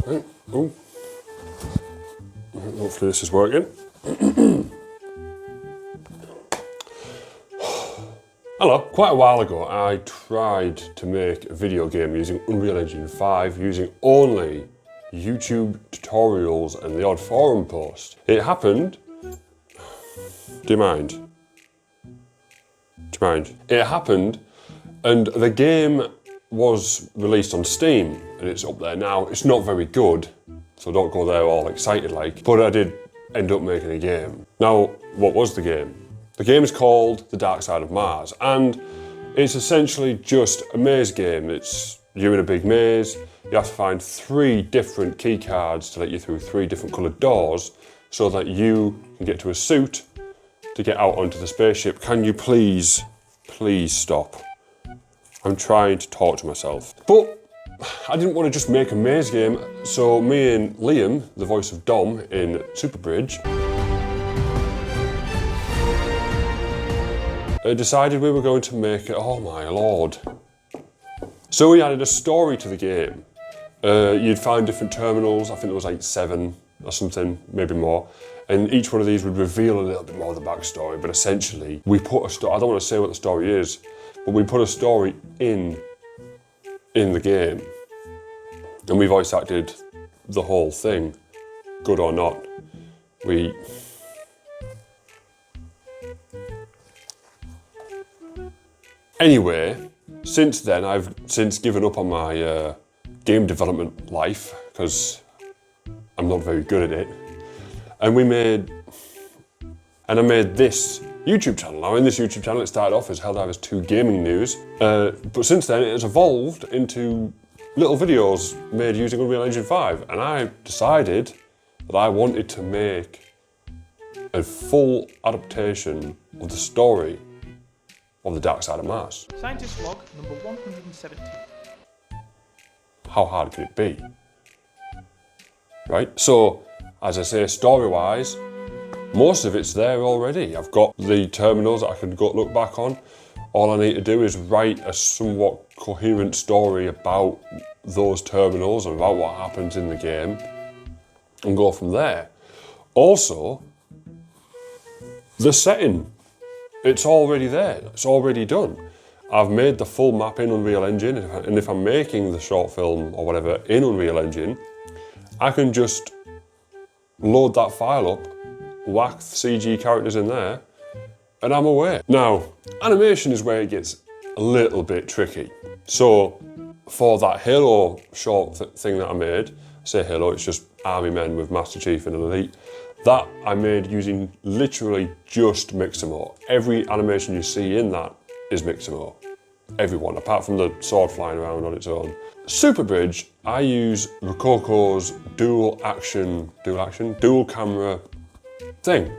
Right. Oh. Hopefully this is working. Hello. Quite a while ago I tried to make a video game using Unreal Engine 5 using only YouTube tutorials and the odd forum post. It happened... Do you mind? Do you mind? It happened and the game was released on Steam and it's up there now. It's not very good, so don't go there all excited like, but I did end up making a game. Now, what was the game? The game is called The Dark Side of Mars, and it's essentially just a maze game. You're in a big maze, you have to find 3 different key cards to let you through 3 different coloured doors so that you can get to a suit to get out onto the spaceship. Can you please stop? I'm trying to talk to myself. But I didn't want to just make a maze game, so me and Liam, the voice of Dom in Super Bridge, decided we were going to make it. Oh my lord. So we added a story to the game. You'd find different terminals, I think there was like 7 or something, maybe more. And each one of these would reveal a little bit more of the backstory, but essentially we put a story, I don't want to say what the story is, but we put a story in the game. And we voice acted the whole thing, good or not. Anyway, since then I've since given up on my game development life because I'm not very good at it. And I made this YouTube channel. Now in this YouTube channel it started off as Helldivers 2 Gaming News, but since then it has evolved into little videos made using Unreal Engine 5, and I decided that I wanted to make a full adaptation of the story of The Dark Side of Mars. Scientist log number 170. How hard could it be? Right? So, as I say, story-wise, most of it's there already. I've got the terminals that I can go look back on. All I need to do is write a somewhat coherent story about those terminals and about what happens in the game and go from there. Also, the setting. It's already there, it's already done. I've made the full map in Unreal Engine, and if I'm making the short film or whatever in Unreal Engine, I can just load that file up, whack CG characters in there, and I'm away. Now, animation is where it gets a little bit tricky. So, for that Halo short thing that I made, say Halo, it's just army men with Master Chief and an elite, that I made using literally just Mixamo. Every animation you see in that is Mixamo. Everyone, apart from the sword flying around on its own. Super Bridge, I use Rokoko's dual camera thing.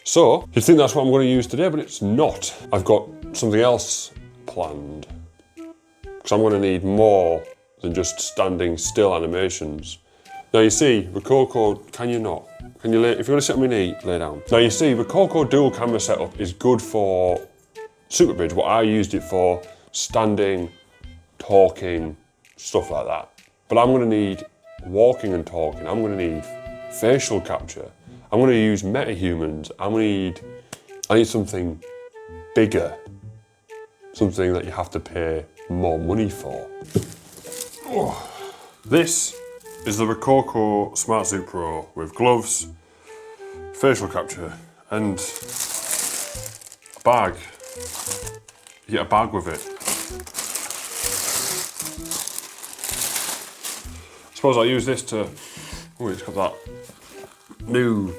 So, you'd think that's what I'm going to use today, but it's not. I've got something else planned. Because I'm going to need more than just standing still animations. Now you see, Rokoko, can you not? Can you lay, if you're going to sit on my knee, lay down. Now you see, Rokoko dual camera setup is good for Super Bridge. What I used it for, standing, talking, stuff like that. But I'm going to need walking and talking. I'm going to need facial capture. I'm going to use metahumans. I need something bigger. Something that you have to pay more money for. Oh. This is the Rokoko Smartsuit Pro with gloves, facial capture, and a bag. You get a bag with it. I suppose I'll use this to... Oh, it's got that new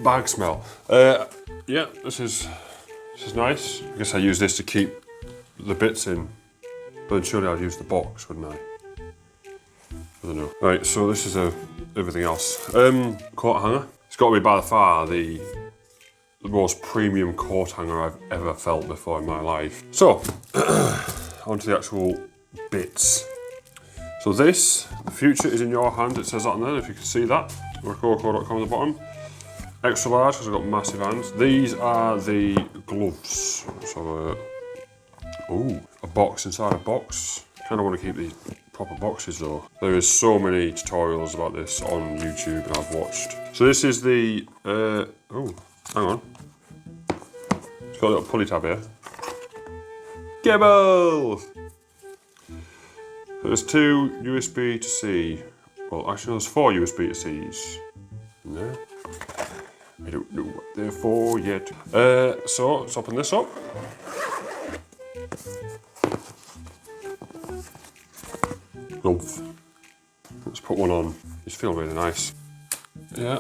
bag smell. Yeah, this is nice. I guess I use this to keep the bits in, but then surely I'd use the box, wouldn't I? I don't know. Right, so this is everything else. Coat hanger. It's got to be by far the most premium coat hanger I've ever felt before in my life. So, onto the actual bits. So this, the future is in your hand, it says that on there, if you can see that. Rokoko.com at the bottom. Extra large, because I've got massive hands. These are the gloves. So, a box inside a box. Kind of want to keep these proper boxes though. There is so many tutorials about this on YouTube and I've watched. So this is the, oh, hang on. It's got a little pulley tab here. Cable! There's 2 USB to C. Well, actually there's 4 USB to Cs. No. I don't know what they're for yet. So let's open this up. Oomph. Let's put one on. These feel really nice. Yeah.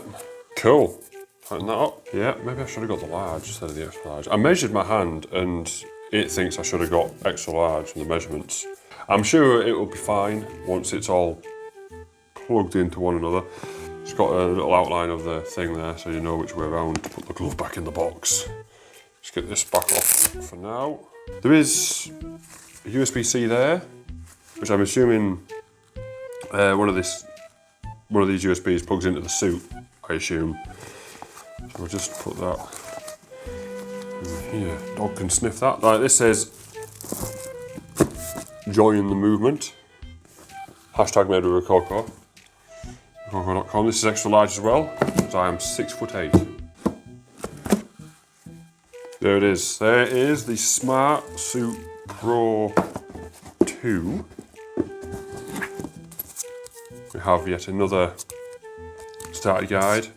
Cool. Tighten that up. Yeah, maybe I should have got the large instead of the extra large. I measured my hand and it thinks I should have got extra large in the measurements. I'm sure it will be fine once it's all plugged into one another. It's got a little outline of the thing there so you know which way around to put the glove back in the box. Let's get this back off for now. There is a USB-C there, which I'm assuming one of these USBs plugs into the suit, I assume. So we'll just put that in here. Dog can sniff that. Right, this says join the movement. Hashtag made with Rokoko. Rokoko.com. This is extra large as well, because I am 6'8". There it is. There is the Smartsuit Pro 2. We have yet another starter guide.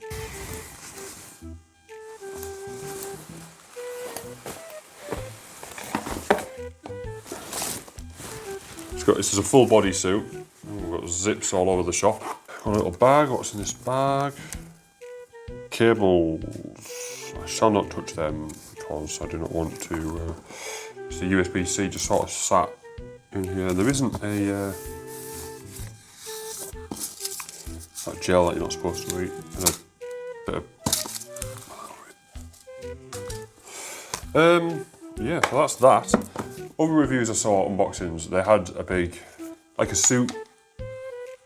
This is a full body suit. We've got zips all over the shop. Got a little bag. What's in this bag? Cables. I shall not touch them because I do not want to. It's the USB-C just sort of sat in here. There isn't a that gel that you're not supposed to eat. And a bit of. Yeah, so that's that. Other reviews I saw, unboxings, they had a big, like a suit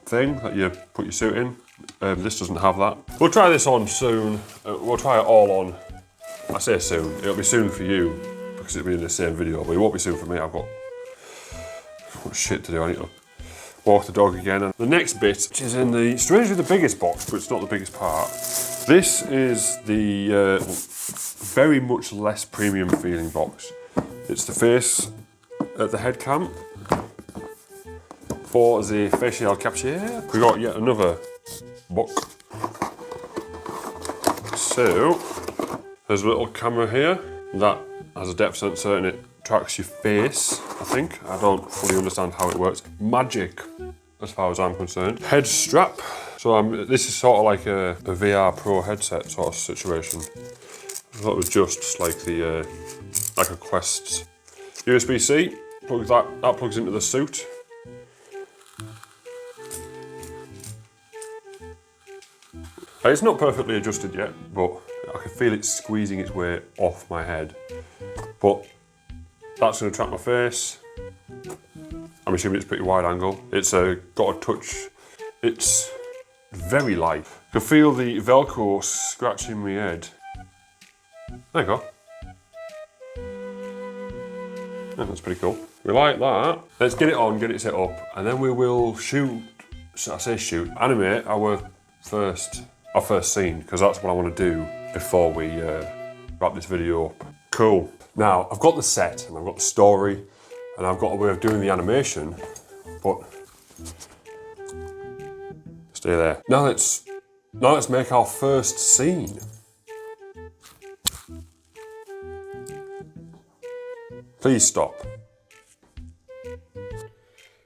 thing that you put your suit in. This doesn't have that. We'll try this on soon. We'll try it all on. I say soon. It'll be soon for you because it'll be in the same video, but it won't be soon for me. I've got shit to do. I need to walk the dog again. And the next bit, which is in the, strangely the biggest box, but it's not the biggest part. This is the very much less premium feeling box. It's the face at the head cam for the facial capture. We got yet another book. So there's a little camera here that has a depth sensor and it tracks your face, I think. I don't fully understand how it works. Magic, as far as I'm concerned. Head strap. So this is sort of like a VR Pro headset sort of situation. I thought it was just like the like a Quest. USB-C, that plugs into the suit. It's not perfectly adjusted yet, but I can feel it squeezing its way off my head. But that's going to track my face. I'm assuming it's pretty wide angle. It's got a touch. It's very light. I can feel the Velcro scratching my head. There you go. Yeah, that's pretty cool. We like that. Let's get it on, get it set up, and then we will shoot, I say shoot, animate our first scene, because that's what I want to do before we wrap this video up. Cool. Now, I've got the set, and I've got the story, and I've got a way of doing the animation, but stay there. Now let's make our first scene. Please stop.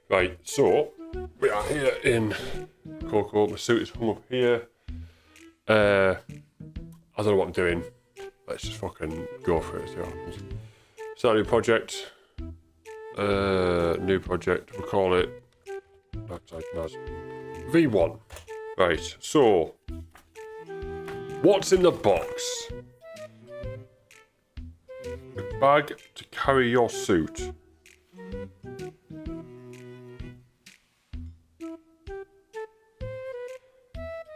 Right, so we are here in Coco. My suit is hung up here. I don't know what I'm doing. Let's just fucking go for it, see what happens. Start a new project. New project. We'll call it backside class V1. Right, so what's in the box? A bag to carry your suit.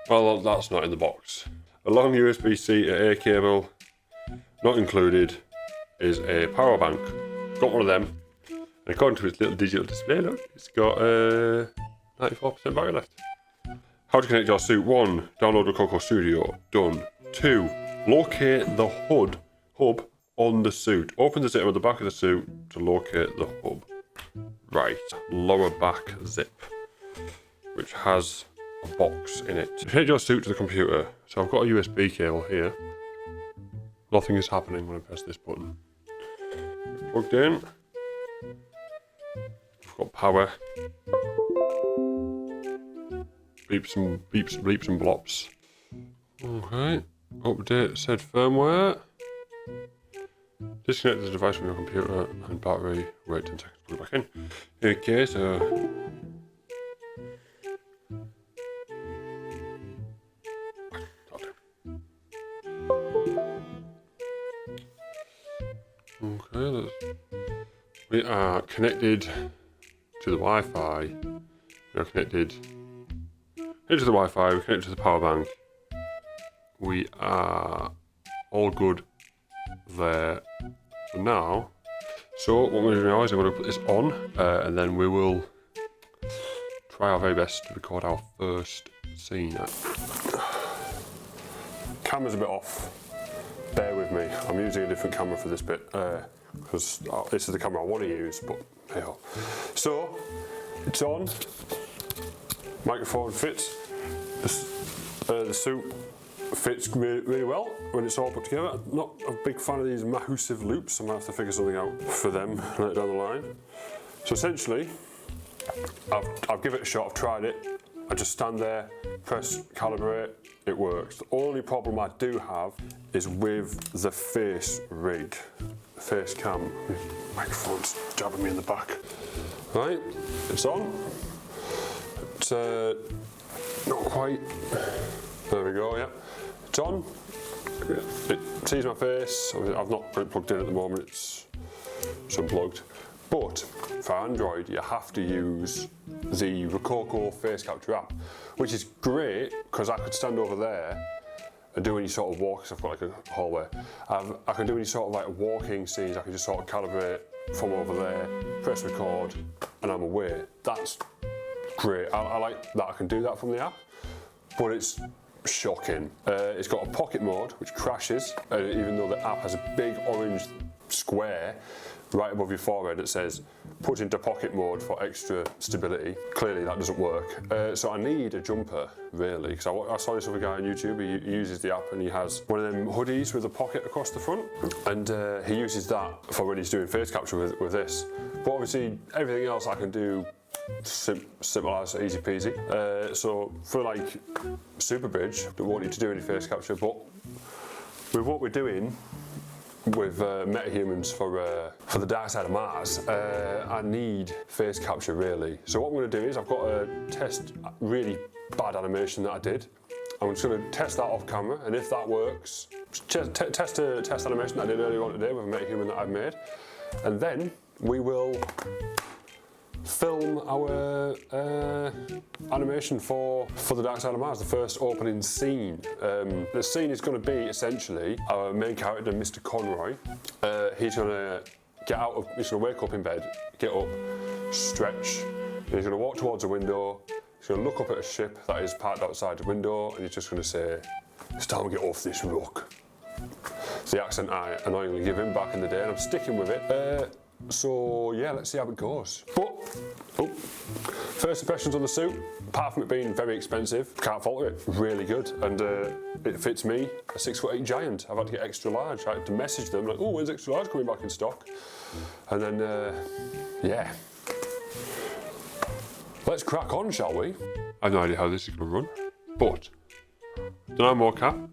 Well, that's not in the box. A long USB-C to A cable, not included, is a power bank. Got one of them, And according to its little digital display, look, it's got 94% battery left. How to connect your suit. 1. Download Rokoko Studio. Done. 2. Locate the hub on the suit. Open the zip on the back of the suit to locate the hub. Right. Lower back zip, which has a box in it. Connect your suit to the computer. So I've got a USB cable here. Nothing is happening when I press this button. Plugged in. I've got power. Beeps and blops. Okay. Update said firmware. Disconnect the device from your computer and battery. Wait 10 seconds, put it back in. Okay, so. Okay, we are connected to the Wi-Fi. We are connected to the Wi-Fi, we're connected to the power bank. We are all good there for now. So what we're going to do now is I'm going to put this on and then we will try our very best to record our first scene. Camera's a bit off. Bear with me. I'm using a different camera for this bit because this is the camera I want to use, but hey ho. So it's on. Microphone fits. The suit fits really well when it's all put together. I'm not a big fan of these massive loops. I might have to figure something out for them later down the line. So essentially, I've given it a shot. I've tried it. I just stand there, press calibrate. It works. The only problem I do have is with the face rig, the face cam. Microphone's jabbing me in the back. Right, it's on. It's not quite. There we go. Yeah, it's on. It sees my face. I've not got it plugged in at the moment. It's unplugged. But for Android, you have to use the Rokoko face capture app, which is great because I could stand over there and do any sort of walks. I've got like a hallway. I can do any sort of like walking scenes. I can just sort of calibrate from over there, press record, and I'm away. That's great. I like that I can do that from the app, but it's shocking. It's got a pocket mode which crashes, even though the app has a big orange square right above your forehead that says put into pocket mode for extra stability. Clearly that doesn't work. So I need a jumper really, because I saw this other guy on YouTube. He uses the app and he has one of them hoodies with a pocket across the front, and he uses that for when he's doing face capture with this. But obviously everything else I can do simple as easy peasy. So for like Super Bridge, don't want you to do any face capture, but with what we're doing with Methumans for the Dark Side of Mars, I need face capture really. So what I'm going to do is I've got to test really bad animation that I did. I'm just going to test that off camera, and if that works, test animation that I did earlier on today with a Methuman that I've made, and then we will film our animation for the Dark Side of Mars, the first opening scene. The scene is going to be essentially our main character, Mr. Conroy. He's going to he's going to wake up in bed, get up, stretch, and he's going to walk towards a window. He's going to look up at a ship that is parked outside the window, and he's just going to say, "It's time to get off this rock." It's the accent I annoyingly give him back in the day, and I'm sticking with it. So yeah, let's see how it goes. But first impressions on the suit, apart from it being very expensive, can't fault it. Really good, and it fits me, a 6'8" giant. I've had to get extra large. I had to message them like, "Oh, when's extra large coming back in stock?" And then yeah, let's crack on, shall we? I have no idea how this is going to run, but done our mocap,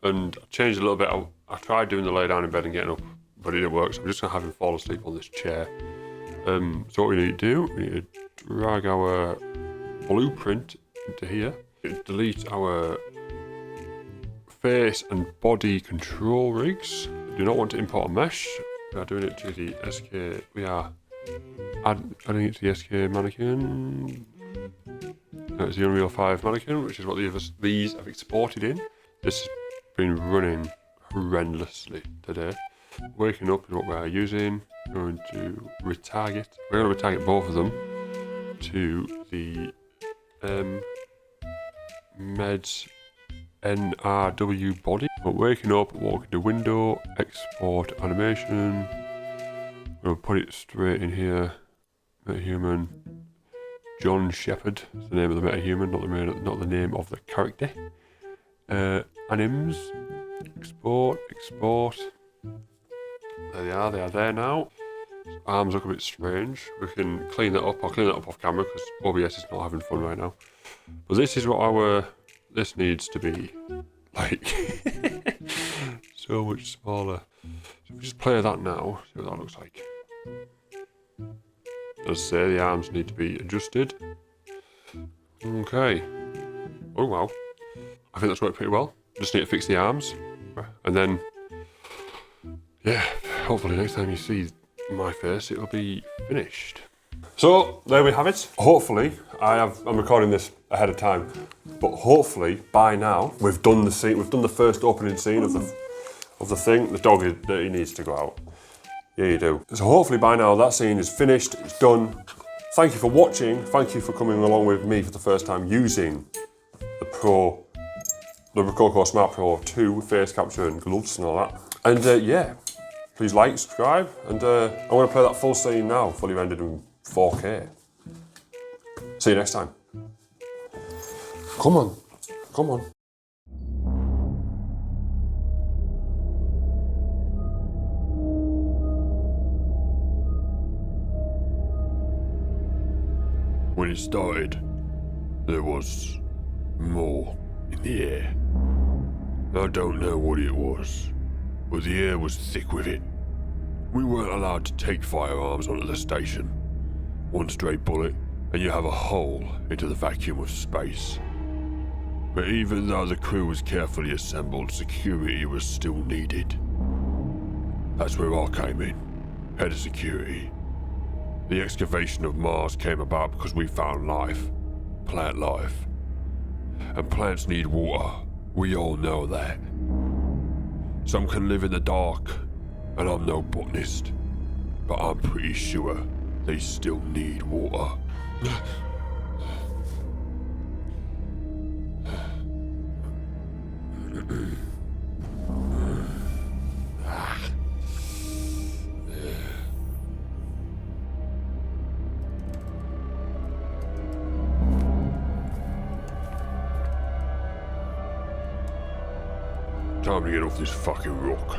and I changed a little bit. I tried doing the lay down in bed and getting up, but it didn't work, so I'm just going to have him fall asleep on this chair. So what we need to do, we need to drag our blueprint into here, delete our face and body control rigs. Do not want to import a mesh. We are doing it to the SK, we are adding it to the SK mannequin. It's the Unreal 5 mannequin, which is what these have exported in. This has been running horrendously today. Waking up is what we're using. Going to retarget. We're going to retarget both of them to the Meds NRW body. But waking up, walking to window, export animation. We'll put it straight in here. Metahuman. John Shepherd is the name of the metahuman, not the name of the character. Anims. Export. There they are there now. His arms look a bit strange. We can clean that up. I'll clean that up off camera because OBS is not having fun right now. But this is what this needs to be like. So much smaller. So if we just play that now, see what that looks like. As I say, the arms need to be adjusted. Okay. Oh wow. I think that's worked pretty well. Just need to fix the arms. And then, yeah, hopefully next time you see my face, it'll be finished. So there we have it. Hopefully, I'm recording this ahead of time, but hopefully by now we've done the scene. We've done the first opening scene of the thing. The dog that he needs to go out. Yeah, you do. So hopefully by now that scene is finished. It's done. Thank you for watching. Thank you for coming along with me for the first time using the Rokoko Smart Pro 2 face capture and gloves and all that. And yeah, please like, subscribe, and I'm going to play that full scene now, fully rendered in 4K. See you next time. Come on. When it started, there was more in the air. I don't know what it was, but the air was thick with it. We weren't allowed to take firearms onto the station. One stray bullet, and you have a hole into the vacuum of space. But even though the crew was carefully assembled, security was still needed. That's where I came in, head of security. The excavation of Mars came about because we found life, plant life. And plants need water, we all know that. Some can live in the dark, and I'm no botanist, but I'm pretty sure they still need water. Time to get off this fucking rock.